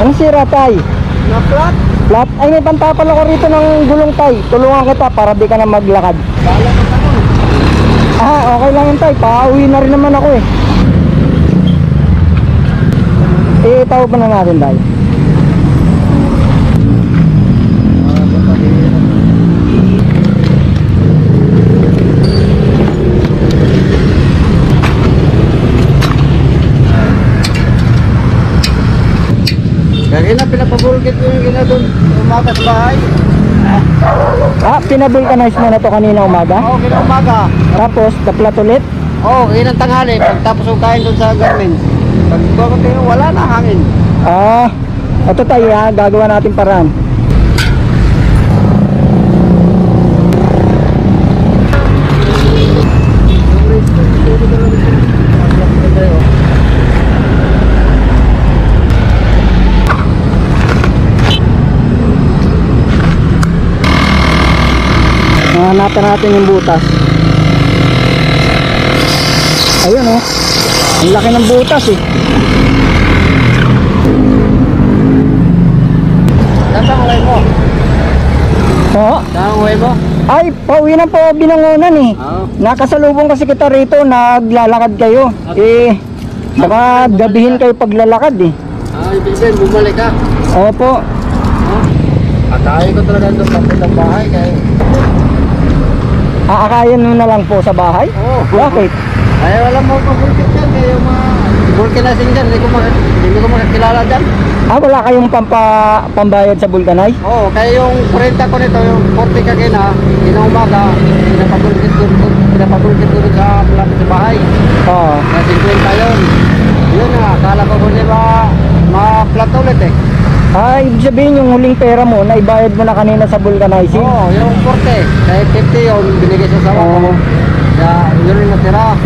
Ang sira tay? Na flat? Flat? Ay may pantapal ako rito ng gulong tay. Tulungan kita para di ka na maglakad. Bala mo ako. Okay lang yun tay. Pauwi na rin naman ako eh. Tawag ba na natin tay? Kaya pinapabulgit ko yung gina doon. Umaga sa bahay. Pinabulkanize mo na to kanina umaga? Oo, kina umaga. Tapos, taplat ulit? Oo, yun ang tanghali. Pagtapos yung kain doon sa garmin. Pagkakot kayo, wala na hangin. Ito tayo gagawa natin paraan. Hanapin natin yung butas. Ayun oh. Ang laki ng butas eh. Saan uwi mo? Oo. Saan uwi mo? Ay, pauwi na po Binangonan eh. Oo. Nakasalubong kasi kita rito, naglalakad kayo. Baka gabihin kayo paglalakad eh. Ibig sabihin, bumalik ka. Opo. Atayin ko talaga doon papuntang bahay kaya. Aakayan mo na lang po sa bahay? Oo. Bakit? Ay, wala mo pabulgit dyan. Kaya yung mga vulcanizing dyan. Hindi ko makakilala dyan. Wala kayong pambayad sa vulcanize? Oo, kaya yung 40 ko nito, yung 40 kagina, umaga, pinapabulgit ko doon sa malapit sa bahay. Oo. Kaya 50 yun. Yun na, akala ko kung di ba ma-flat ulit eh. Ibig sabihin yung huling pera mo, naibayad mo na kanina sa vulcanizing? Oo, yung 40. Kaya 50 yun, binigay sa sawa ko. Kaya yun yung natira.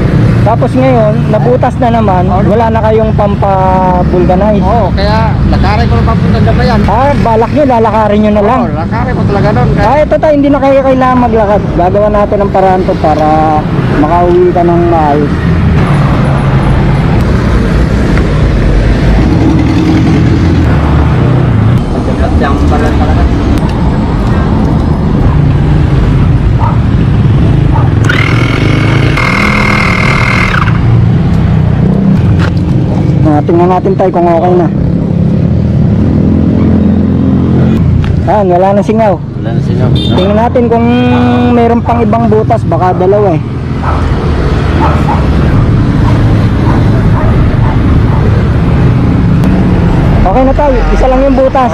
Tapos ngayon, nabutas na naman, wala na kayong pampa-vulcanize. Oo, kaya lakarin ko na papuntang Dabayan. Balak nyo, lalakarin nyo na lang. Oo, lakarin mo talaga doon. Ito tayo, hindi na kayo kailangan maglakad. Gagawa natin ng paraan to para makauwi ka ng maayos. Yang parang talaga. Tingnan natin tayo kung okay na. Wala na singaw. Wala na singaw. Tingnan natin kung mayroon pang ibang butas, baka dalawa eh. Okay na tayo, isa lang yung butas.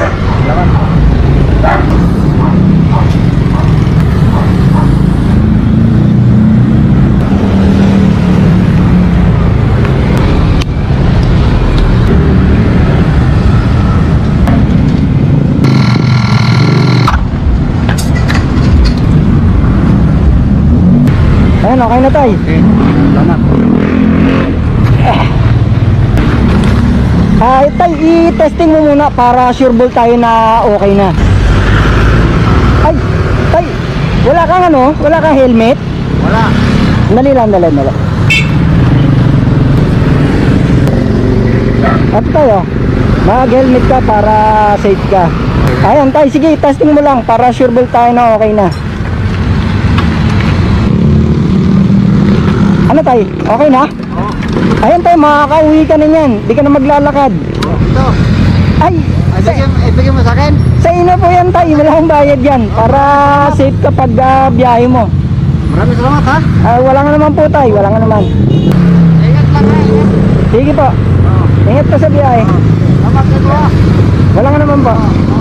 Ayan, okay na tayo. Okay, salamat. Tay, i-testing mo muna para sure ball tayo na okay na. Ay, tay, wala kang wala kang helmet? Wala. Dali lang. At tayo, mag-helmet ka para safe ka. Ayan tay, sige, testing mo lang para sure ball tayo na okay na. Ano tay, okay na? Oo. Ayan tay, makakauwi ka na yan. Di ka na maglalakad. Ito. Ay, Ibigay mo sa akin? sa ino po yan tay, wala akong bayad yan. Para safe kapag biyahe mo. Maraming salamat ha. Wala nga naman po tay, wala nga naman. Ingat lang ha, ingat. Sige po, Oo. ingat ka sa biyahe. Salamat ka. Wala nga naman po. Oo.